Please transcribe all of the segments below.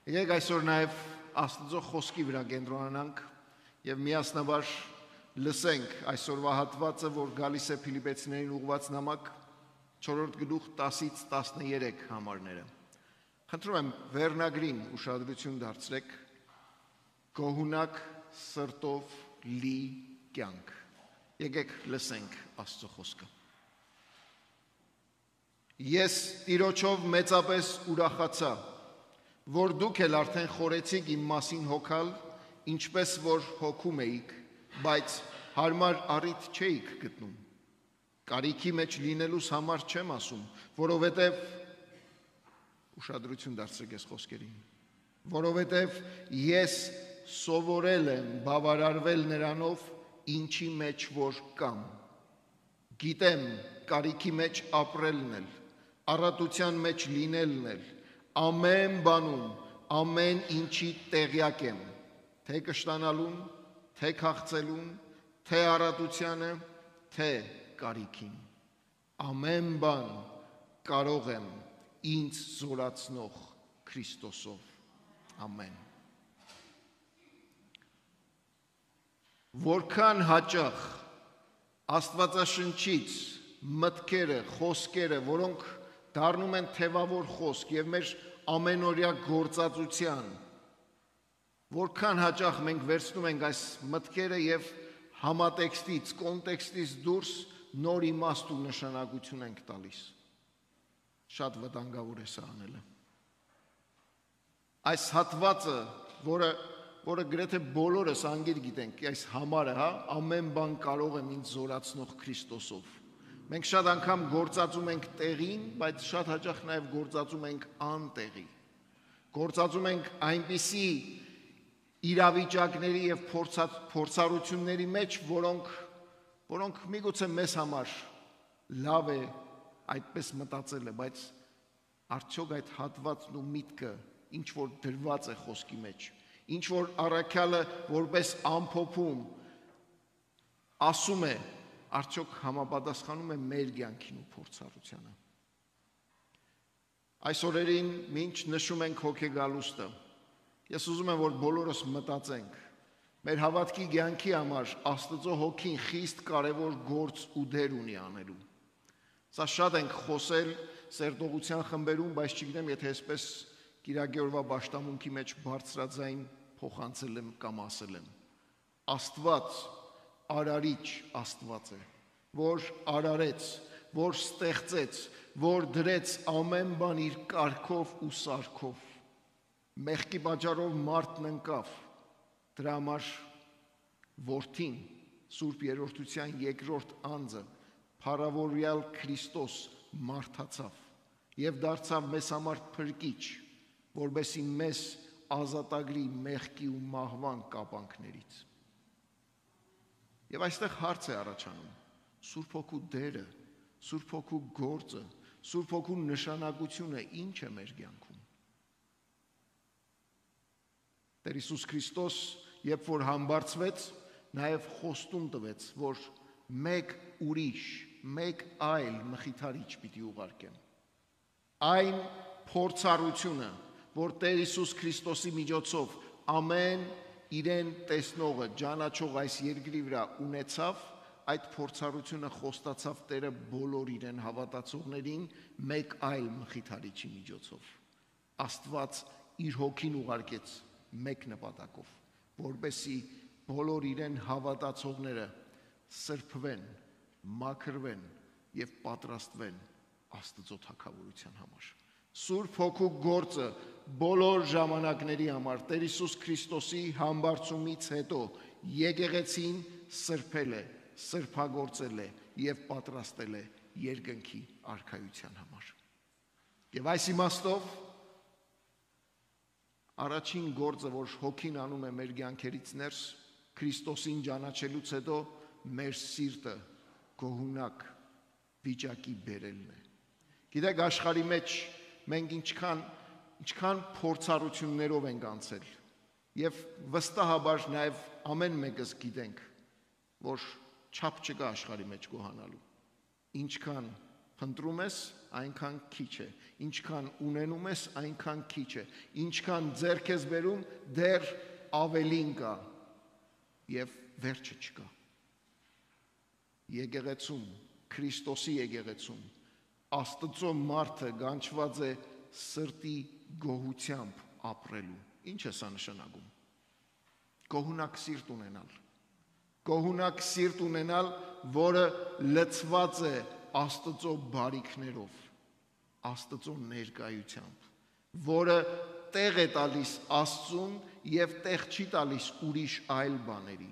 Եկեք այսօր նաև Աստծո խոսքի վրա կենտրոնանանք եւ միասնաբար լսենք այսօրվա հատվածը, որ գալիս է Փիլիպպեցիներին ուղղված նամակ 4-րդ գլուխ 10-ից 13 համարները։ Խնդրում եմ վերնագրին ուշադրություն դարձրեք. Գոհունակ սրտով լի կյանք։ Եկեք լսենք Աստծո խոսքը։ Ես Տիրոջով մեծապես ուրախացա, որ դուք էլ արդեն խորեցիք իմ մասին հոգալ, ինչպես որ հոգում էիք, բայց հարմար առիթ չէիք գտնում։ Կարիքի մեջ լինելուս համար չեմ ասում, որովհետև ուշադրություն դարձրեք այս խոսքերին, որովհետև ես սովորել եմ բավարարվել նրանով, ինչի մեջ որ կամ։ Գիտեմ կարիքի մեջ ապրելն էլ, առատության մեջ լինելն էլ, ամեն բանում, ամեն ինչի տեղյակ եմ, թե կշտանալուն, թե քաղցելուն, թե առատությանը, թե կարիքին։ Ամեն բան կարող եմ ինձ զորացնող Քրիստոսով։ Ամեն։ Որքան հաճախ Աստվածաշնչից մտքերը, խոսքերը, որոնք դառնում են թևավոր խոսք եւ մեր ամենօրյա գործածության, որքան հաճախ մենք վերցնում ենք այս մտքերը եւ համատեքստից, կոնտեքստից դուրս նոր իմաստ ու նշանակություն ենք տալիս։ Շատ վտանգավոր է սա անելը։ Այս հատվածը, որը գրեթե բոլորս անգիր գիտենք, այս համարը, ամեն բան կարող եմ ինձ զորացնող Քրիստոսով։ Մենք շատ անգամ գործածում ենք տեղին, բայց շատ հաճախ նաև գործածում ենք անտեղի։ Գործածում ենք այնպիսի իրավիճակների եւ փորձառությունների մեջ, որոնք միգուցե մեզ համար լավ է այդպես մտածելը, բայց արդյոք այդ հատվածն ու միտքը ինչ որ դրված է խոսքի մեջ, ինչ որ առաքյալը որպես ամփոփում ասում է, արդյոք համապատասխանում է մեր կյանքին ու փորձառությանը։ Այս օրերին մինչ նշում ենք հոգեգալուստը, ես ուզում եմ, որ բոլորս մտածենք մեր հավատքի կյանքի համար Աստծո հոգին խիստ կարևոր գործ ու դեր ունի անելու։ Սա շատ ենք խոսել սերտողության խմբերում, բայց չգիտեմ, եթե այսպես Կիրակի օրվա պաշտամունքի մեջ բարձրաձայն փոխանցել եմ կամ ասել եմ։ Աստված արարիչ Աստված է, որ արարեց, որ ստեղծեց, որ դրեց ամեն բան իր կարգով ու սարքով։ Մեղքի պատճառով մարդն ընկավ, դրա համար որդին, Սուրբ Երրորդության երկրորդ անձը, փառավորյալ Քրիստոս մարդացավ եւ դարձավ մեզ համար փրկիչ, որբեսի մեզ ազատագրի մեղքի ու մահվան կապանքներից։ Եվ այստեղ հարց է առաջանում. Սուրբ Հոգու դերը, Սուրբ Հոգու գործը, Սուրբ Հոգու նշանակությունը ինչ է մեր կյանքում։ Տեր Հիսուս Քրիստոս, երբ որ համբարձվեց, նաև խոստում տվեց, որ մեկ ուրիշ, մեկ այլ մխիթարիչ պիտի ուղարկեմ։ Այն փորձառությունը, որ Տեր Հիսուս Քրիստոսի միջոցով ամեն իրեն տեսնողը, ճանաչող այս երկրի վրա ունեցավ, այդ փորձառությունը խոստացավ Տերը բոլոր իրեն հավատացողներին մեկ այլ մխիթարիչի միջոցով։ Աստված իր հոգին ուղարկեց մեկ նպատակով, որպեսզի բոլոր իրեն հավատացողները սրբվեն, մաքրվեն եւ պատրաստվեն Աստծո թագավորության համար։ Սուրբ Հոգու գործը բոլոր ժամանակների համար Տեր Հիսուս Քրիստոսի համբարձումից հետո եկեղեցին սրբել է, սրբագործել է եւ պատրաստել է երկնքի արքայության համար։ Եվ այս իմաստով առաջին գործը, որ Հոգին անում է մեր կյանքերից ներս, Քրիստոսին ճանաչելուց հետո մեր սիրտը գոհունակ վիճակի բերելն է։ Գիտեք, աշխարհի մեջ մենք ինչքան փորձառություններով ենք անցել եւ վստահաբար նաեւ ամեն մեկս գիտենք, որ չափ չկա աշխարհի մեջ գոհանալու։ Ինչքան Փնտրում ես, այնքան քիչ է, ինչքան ունենում ես, այնքան քիչ է, ինչքան ձեռք ես բերում, դեռ ավելին կա եւ վերջը չկա։ Եկեղեցում, Քրիստոսի եկեղեցում Աստծո մարդը գանչված է սրտի գոհությամբ ապրելու։ Ինչ է սա նշանակում։ Գոհունակ սիրտ ունենալ։ Գոհունակ սիրտ ունենալ, որը լցված է Աստծո բարիքներով, Աստծո ներկայությամբ, որը տեղ է տալիս Աստծուն եւ տեղ չի տալիս ուրիշ այլ բաների,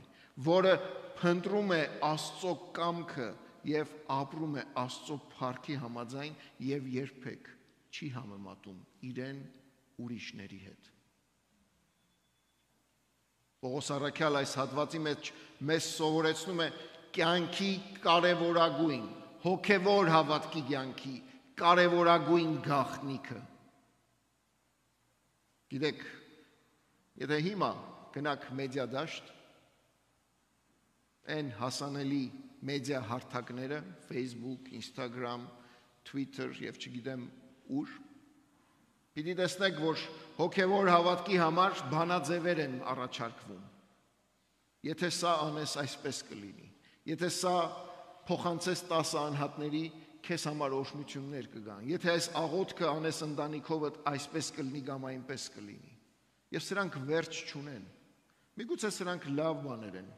որը փնտրում է Աստծո կամքը եւ ապրում է Աստծո փառքի համաձայն եւ երբեք չի համեմատում իրեն ուրիշների հետ։ Պողոս առաքյալ այս հատվածի մեջ մեզ սովորեցնում է կյանքի կարևորագույն, հոգևոր հավատքի կյանքի կարևորագույն գաղտնիքը։ Գիտեք, եթե հիմա գնաք մեդիա դաշտ, այն հասանելի մեդիա հարթակները, Facebook, Instagram, Twitter եւ չգիտեմ ուր, պիտի տեսնեք, որ հոգևոր հավատքի համար բանաձևեր են առաջարկվում։ Եթե սա անես, այսպես կլինի։ Եթե սա փոխանցես 10 անհատների, քեզ համար օրհնություններ կգան։ Եթե այս աղոթքը անես ընտանիքովդ, այսպես կլինի կամ այնպես կլինի։ Եվ սրանք վերջ չունեն։ Միգուցե սրանք լավ բաներ են,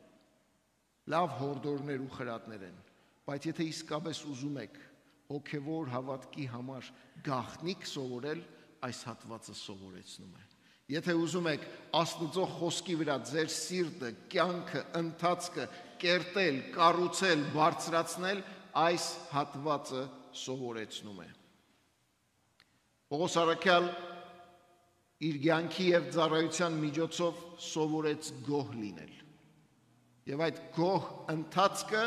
լավ հորդորներ ու խրատներ են, բայց եթե իսկապես ուզում եք հոգևոր հավատքի համար գաղտնիք սովորել, այս հատվածը սովորեցնում է։ Եթե ուզում եք Աստծո խոսքի վրա ձեր սիրտը, կյանքը, ընթացքը կերտել, կառուցել, բարձրացնել, այս հատվածը սովորեցնում է։ Պողոս առաքյալ իր կյանքի եւ ծառայության միջոցով սովորեց գոհ լինել։ Եվ այդ գոհ ընթացքը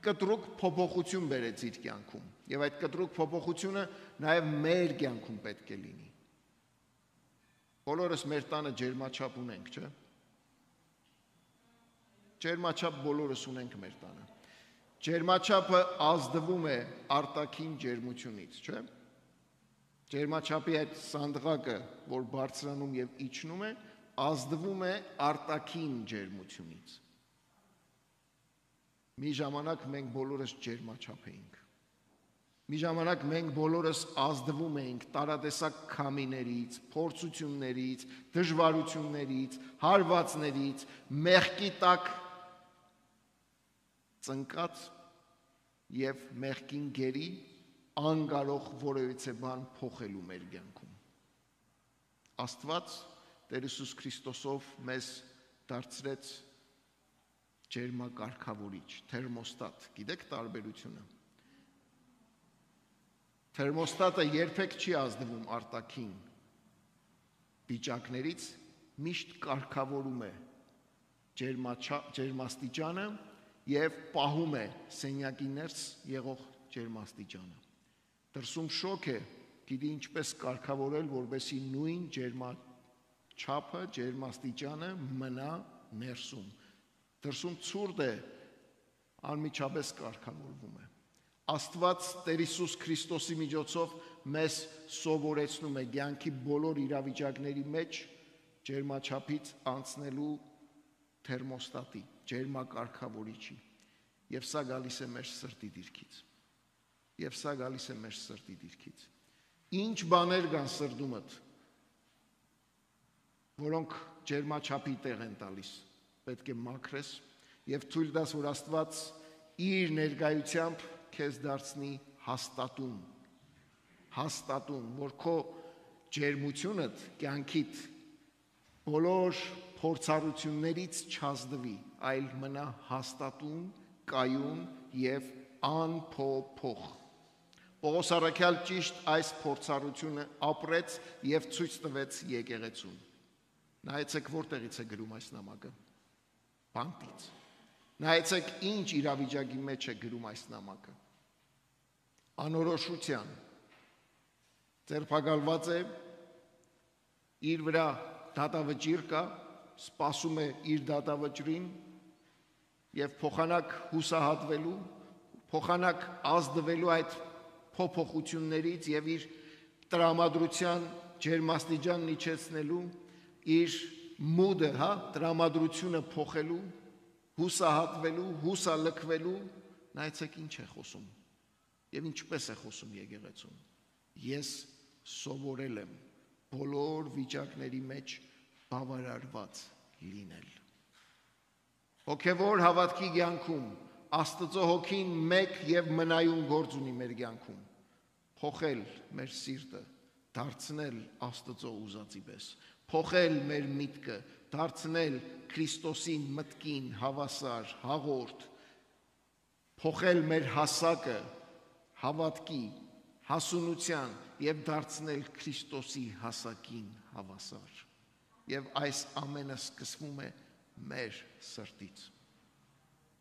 կտրուկ փոփոխություն բերեց իր կյանքում։ Եվ այդ կտրուկ փոփոխությունը նաև մեր կյանքում պետք է լինի։ Բոլորս մեր տանը ջերմաչափ ունենք, չէ՞։ Ջերմաչափ բոլորս ունենք մեր տանը։ Ջերմաչափը ազդվում է արտաքին ջերմությունից, չէ՞։ Ջերմաչափի այդ սանդղակը, որ բարձրանում եւ իջնում է, ազդվում է արտաքին ջերմությունից։ Մի ժամանակ մենք բոլորս ջերմաչափ էինք։ Մի ժամանակ մենք բոլորս ազդվում էինք տարատեսակ քամիներից, փորձություններից, դժվարություններից, հարվածներից, մեղքի տակ ծնկած եւ մեղքին գերի անկարող որևիցե բան փոխելու մեր կյանքում։ Աստված Տեր Հիսուս Քրիստոսով մեզ դարձրեց ջերմակարգավորիչ, թերմոստատ, գիտեք տարբերությունը։ Թերմոստատը երբեք չի ազդվում արտաքին վիճակներից, միշտ կարգավորում է ջերմաստիճանը եւ պահում է սենյակի ներս եղող ջերմաստիճանը։ Դրսում շոկ է, գիտի ինչպես կարգավորել, որպեսզի նույն ջերմաչափը, ջերմաստիճանը մնա ներսում։ Դրսում ցուրտ է, անմիջապես կարգավորվում է։ Աստված Տեր Հիսուս Քրիստոսի միջոցով մեզ սովորեցնում է կյանքի բոլոր իրավիճակների մեջ ջերմաչափից անցնելու թերմոստատի, ջերմակարգավորիչի։ Եվ սա գալիս է մեր սրտի դիրքից։ Եվ սա գալիս է մեր սրտի դիրքից։ Ինչ բաներ կան սրտումդ, որոնք ջերմաչափի տեղ են տալիս, պետք է մաքրես եւ թույլ տաս, որ Աստված իր ներկայությամբ քեզ դարձնի հաստատուն, որ քո ջերմությունդ, կյանքիդ բոլոր փորձառություններից չազդվի, այլ մնա հաստատուն, կայուն եւ անփոփոխ։ Պողոս առաքյալ ճիշտ այս փորձառությունը ապրեց եւ ցույց տվեց եկեղեցուն։ Նայեցեք որտեղից է գրում այս նամակը։ Բանտից։ Նայեցեք ինչ իրավիճակի մեջ է գրում այս նամակը։ Անորոշության ձերբակալված է, իր վրա դատավճիռ կա, սպասում է իր դատավճռին եւ փոխանակ հուսահատվելու, փոխանակ ազդվելու այդ փոփոխություններից եւ իր տրամադրության ջերմաստիճանն իջեցնելու, իր մուդը, տրամադրությունը փոխելու, հուսահատվելու, հուսալքվելու, նայեցեք ինչ է խոսում եւ ինչպես է խոսում եկեղեցուն։ Ես սովորել եմ բոլոր վիճակների մեջ բավարարված լինել։ Հոգևոր հավատքի կյանքում Աստծո հոգին մեկ եւ մնայուն գործ ունի մեր կյանքում։ Փոխել մեր սիրտը, դարձնել Աստծո ուզածի պես, փոխել մեր միտքը, դարձնել Քրիստոսին մտքին հավասար, հաղորդ, փոխել մեր հասակը հավատքի, հասունության եւ դարձնել Քրիստոսի հասակին հավասար։ Եվ այս ամենը սկսվում է մեր սրտից։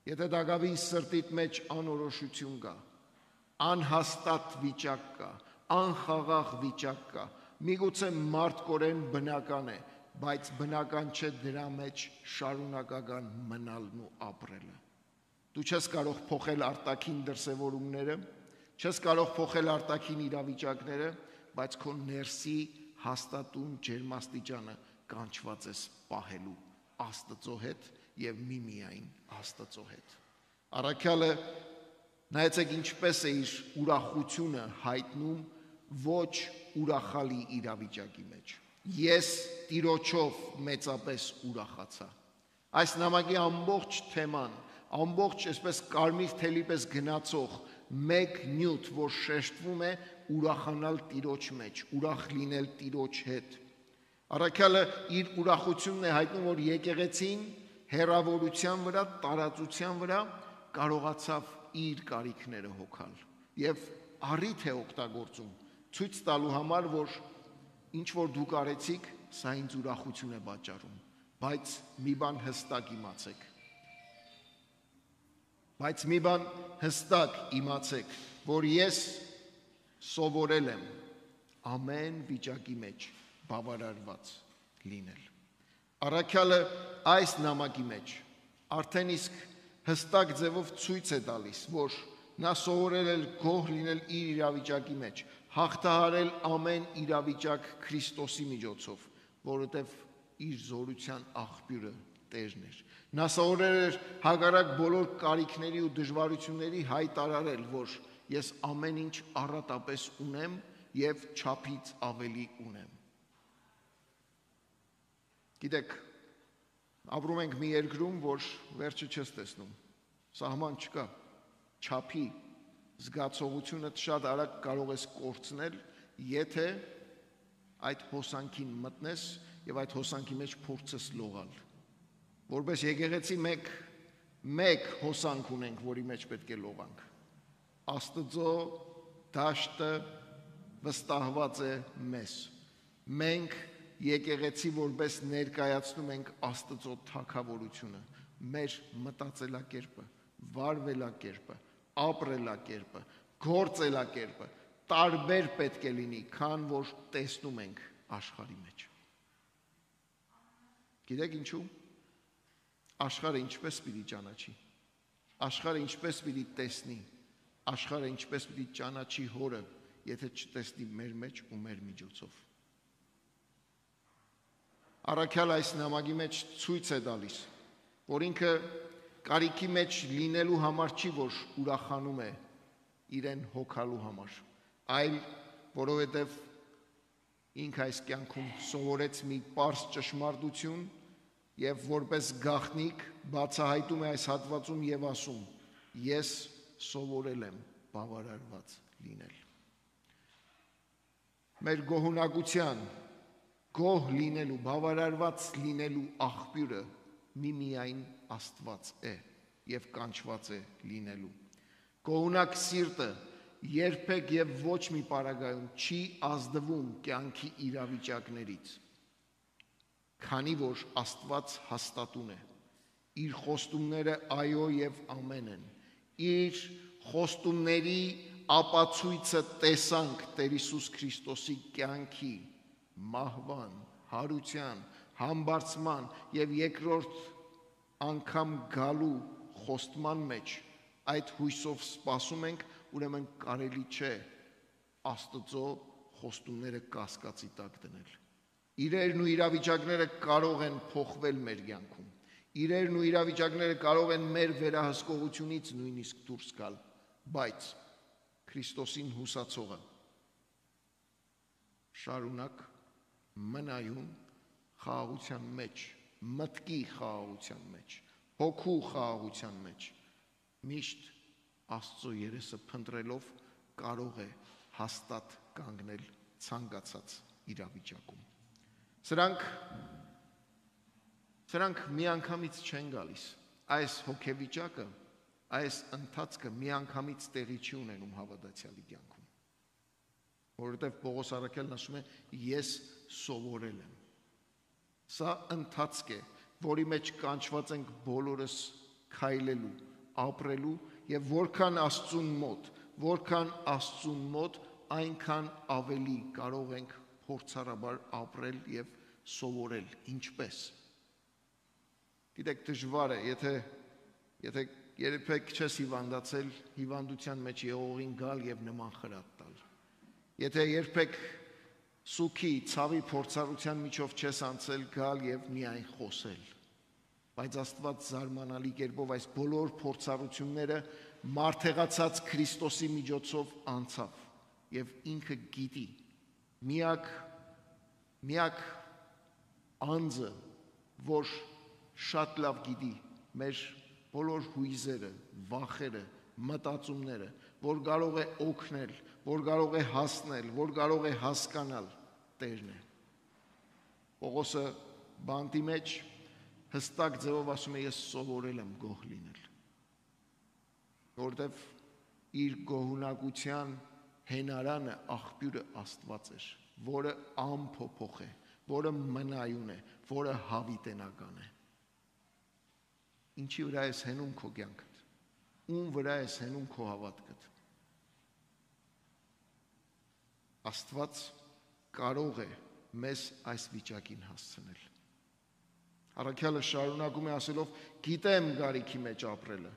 Եթե դակավին սրտիդ մեջ անորոշություն կա, անհաստատ վիճակ կա, անխաղաղ վիճակ կա, միգուցե մարդկորեն բնական է, բայց բնական չէ դրա մեջ շարունակական մնալն ու ապրելը։ Դու չես կարող փոխել արտաքին դրսևորումները, չես կարող փոխել արտաքին իրավիճակները, բայց քո ներսի հաստատուն ջերմաստիճանը կանչված ես պահելու Աստծո հետ եւ միմիայն Աստծո հետ։ Առաքյալը նայեցեք ինչպես է իր ուրախությունը հայտնում ոչ ուրախալի իրավիճակի մեջ։ Ես Տիրոջով մեծապես ուրախացա։ Այս նամակի ամբողջ թեման, ամբողջ այսպես կարմիր թելի պես գնացող մեկ նյութ, որ շեշտվում է ուրախանալ Տիրոջ մեջ, ուրախ լինել Տիրոջ հետ։ Առաքյալը իր ուրախությունն է հայտնում, որ եկեղեցին հեռավորության վրա, տարածության վրա կարողացավ իր կարիքները հոգալ եւ առիթ է օգտագործում ցույց տալու համար, որ ինչ որ դուք արեցիք, սա ինձ ուրախություն է պատճառում, բայց մի բան հստակ իմացեք, որ ես սովորել եմ ամեն վիճակի մեջ բավարարված լինել։ Առաքյալը այս նամակի մեջ արդեն իսկ հստակ ձևով ցույց է տալիս, որ նա սովորել է գոհ լինել իր իրավիճակի մեջ, հաղթահարել ամեն իրավիճակ Քրիստոսի միջոցով, որովհետև իր զորության աղբյուրը Տերն էր։ Նա սովորել էր հակառակ բոլոր կարիքների ու դժվարությունների հայտարարել, որ ես ամեն ինչ առատապես ունեմ եւ չափից ավելի ունեմ։ Գիտեք, ապրում ենք մի երկրում, որ վերջը չես տեսնում, սահման չկա, չափի զգացողությունը շատ արագ կարող ես կորցնել, եթե այդ հոսանքին մտնես եւ այդ հոսանքի մեջ փորձես լողալ։ Որպես եկեղեցի մեկ հոսանք ունենք, որի մեջ պետք է լողանք։ Աստծո դաշտը վստահված է մեզ։ Մենք եկեղեցի որպես ներկայացնում ենք Աստծո թագավորությունը, մեր մտածելակերպը, վարվելակերպը, ապրելակերպը, գործելակերպը տարբեր պետք է լինի, քան որ տեսնում ենք աշխարհի մեջ։ Գիտեք ինչու՞։ Աշխարհը ինչպես պիտի ճանաչի։ Աշխարհը ինչպես պիտի տեսնի։ Աշխարհը ինչպես պիտի ճանաչի Հորը, եթե չտեսնի մեր մեջ ու մեր միջոցով։ Առաքյալը այս նամակի մեջ ցույց է տալիս, որ ինքը կարիքի մեջ լինելու համար չի, որ ուրախանում է իրեն հոգալու համար, այլ որովհետև ինքը այս կյանքում սովորեց մի պարզ ճշմարտություն եւ որպես գաղտնիք բացահայտում է այս հատվածում եւ ասում. ես սովորել եմ բավարարված լինել։ Մեր գոհունակության, գոհ լինելու, բավարարված լինելու աղբյուրը միմիայն Աստված է եւ կանչված է լինելու։ Գոհունակ սիրտը երբեք եւ ոչ մի պարագայում չի ազդվում կյանքի իրավիճակներից, քանի որ Աստված հաստատուն է, իր խոստումները այո եւ ամեն են, իր խոստումների ապացույցը տեսանք Տեր Հիսուս Քրիստոսի կյանքի, մահվան, հարության, համբարձման եւ երկրորդ անգամ գալու խոստման մեջ, այդ հույսով սպասում ենք, ուրեմն կարելի չէ Աստծո խոստումները կասկածի տակ դնել։ Իրերն ու իրավիճակները կարող են փոխվել մեր կյանքում։ Իրերն ու իրավիճակները կարող են մեր վերահսկողությունից նույնիսկ դուրս գալ, բայց Քրիստոսին հուսացողը շարունակ մնայուն խաղաղության մեջ, մտքի խաղաղության մեջ, հոգու խաղաղության մեջ, միշտ Աստծո երեսը փնտրելով կարող է հաստատ կանգնել ցանկացած իրավիճակում։ Սրանք միանգամից չեն գալիս։ Այս հոգեվիճակը, այս ընթացքը միանգամից տեղի չի ունենում հավատացյալի կյանքում։ Որովհետև Պողոս առաքյալն ասում է, ես սովորել եմ։ Սա ընթացք է, որի մեջ կանչված ենք բոլորս քայլելու, ապրելու եւ որքան Աստծուն մոտ, այնքան ավելի կարող ենք փորձառաբար ապրել եւ սովորել, ինչպես։ Գիտեք, դժվար է, եթե երբեք չես հիվանդացել, հիվանդության մեջ եղողին գալ եւ նման խրատ տալ։ Եթե երբեք սուքի, ցավի փորձառության միջով չես անցել, գալ եւ միայն խոսել։ Բայց Աստված զարմանալի կերպով այս բոլոր փորձառությունները մարդեղացած Քրիստոսի միջոցով անցավ եւ ինքը գիտի, միակ անձը, որ շատ լավ գիտի մեր բոլոր հույզերը, վախերը, մտածումները, որ կարող է օգնել, որ կարող է հասնել, որ կարող է հասկանալ, Տերն է։ Պողոսը բանտի մեջ հստակ ձևով ասում է, ես սովորել եմ գոհ լինել, որովհետև իր գոհունակության հենարանը, աղբյուրը Աստված էր, որը անփոփոխ է, որը մնայուն է, որը հավիտենական է։ Ինչի վրա ես հենում քո կյանքդ, ում վրա ես հենում քո հավատքդ։ Աստված կարող է մեզ այս վիճակին հասցնել։ Առաքյալը շարունակում է ասելով, գիտեմ գարիքի մեջ ապրելը,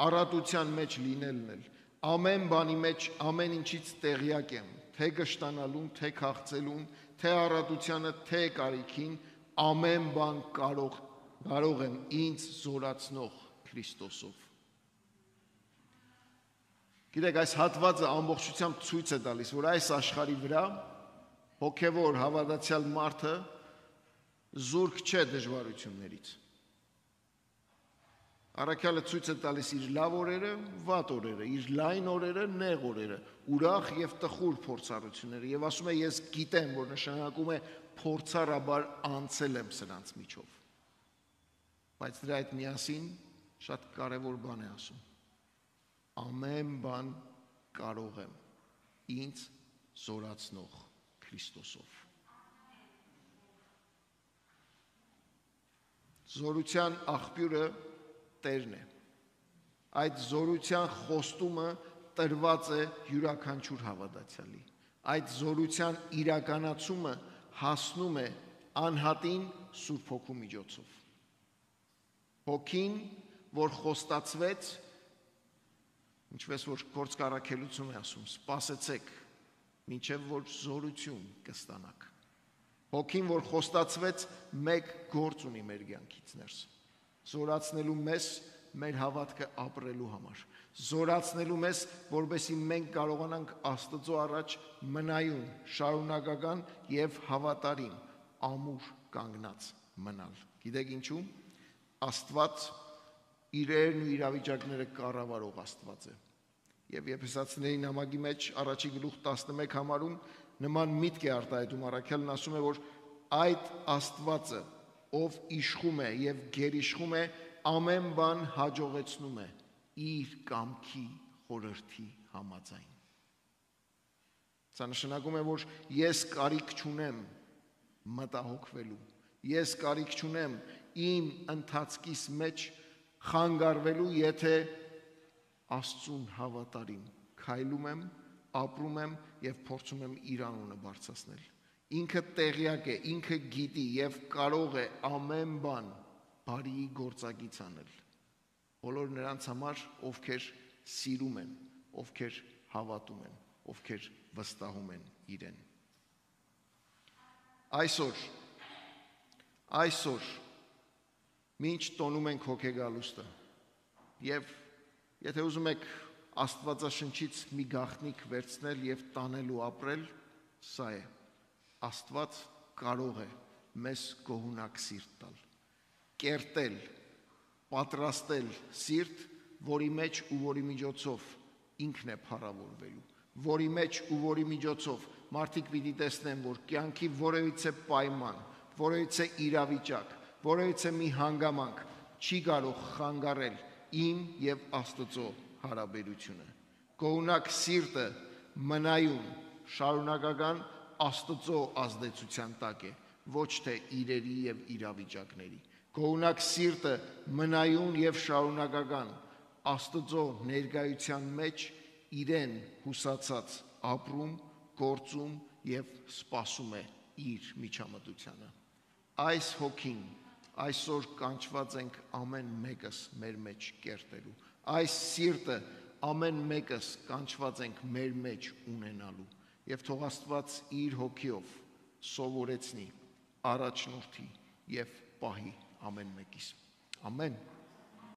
առատության մեջ լինելն էլ, ամեն բանի մեջ ամեն ինչից տեղյակ եմ, թե կշտանալուն, թե քաղցելուն, թե առատությանը, թե կարիքին, ամեն բան կարող եմ ինձ զորացնող Քրիստոսով։ Գիտեք, այս հատվածը ամբողջությամբ ցույց է տալիս, որ այս աշխարհի վրա հոգևոր հավատացյալ մարդը զուրկ չէ դժվարություններից։ Առաքյալը ցույց է տալիս իր լավ օրերը, վատ օրերը, իր լայն օրերը, նեղ օրերը, ուրախ եւ տխուր փորձառությունները եւ ասում է ես գիտեմ, որ նշանակում է փորձառաբար անցել եմ սրանց միջով։ Բայց դրա հետ միասին շատ կարևոր բան է ասում։ Ամեն բան կարող եմ ինձ զորացնող Քրիստոսով։ Զորության աղբյուրը Տերն է։ Այդ զորության խոստումը տրված է յուրաքանչյուր հավատացյալի։ Այդ զորության իրականացումը հասնում է անհատին Սուրբ Հոգու միջոցով։ Հոգին, որ խոստացվեց, ինչպես որ Գործք առաքելություն է ասում, սպասեցեք, մինչև որ զորություն կստանաք։ Հոգին, որ խոստացվեց, մեկ գործ ունի մեր կյանքից ներս։ Զորացնելու մեզ մեր հավատքը ապրելու համար։ Զորացնելու մեզ, որպեսզի մենք կարողանանք Աստծո առաջ մնայուն, շարունակական եւ հավատարիմ, ամուր կանգնած մնալ։ Գիտեք ինչու՞։ Աստված իրերն ու իրավիճակները կառավարող Աստված է։ Եվ Եփեսացիների նամակի մեջ առաջի գլուխ 11 համարում նման միտք է արտահայտում առաքյալն ասում է, որ այդ Աստվածը, ով իշխում է եւ գերիշխում է, ամեն բան հաջողեցնում է իր կամքի խորհրդի համաձայն։ Սա նշանակում է, որ ես կարիք չունեմ մտահոգվելու, ես կարիք չունեմ իմ ընթացքիս մեջ խանգարվելու, եթե Աստծուն հավատարիմ քայլում եմ, ապրում եմ եւ փորձում եմ իր անունը բարձրացնել։ Ինքը տեղյակ է, ինքը գիտի եւ կարող է ամեն բան բարիի գործակից անել։ Բոլոր նրանց համար, ովքեր սիրում են, ովքեր հավատում են ովքեր վստահում են իրեն։ Այսօր մինչ տոնում ենք հոգեգալուստը եւ եթե ուզում եք Աստվածաշնչից մի գաղտնիք վերցնել եւ տանելու ապրել, սա է. Աստված կարող է մեզ գոհունակ սիրտ տալ, կերտել, պատրաստել սիրտ, որի մեջ ու որի միջոցով ինքն է փառավորվելու, որի մեջ ու որի միջոցով մարդիկ պիտի տեսնեն, որ կյանքի որևիցե պայման, որևիցե իրավիճակ, որևիցե մի հանգամանք չի կարող խանգարել իմ եւ Աստծո հարաբերությունը։ Գոհունակ սիրտը մնայուն, շարունակական Աստծո ազդեցության տակ է, ոչ թե իրերի եւ իրավիճակների։ Գոհունակ սիրտը մնայուն եւ շարունակական Աստծո ներկայության մեջ իրեն հուսացած ապրում, գործում եւ սպասում է իր միջամտությանը։ Այս հոգին այսօր կանչված ենք ամեն մեկս մեր մեջ կերտելու։ Այս սիրտը ամեն մեկս կանչված ենք մեր մեջ ունենալու եւ թող Աստված իր հոգիով սովորեցնի, առաջնորդի եւ պահի ամեն մեկիս։ Ամեն։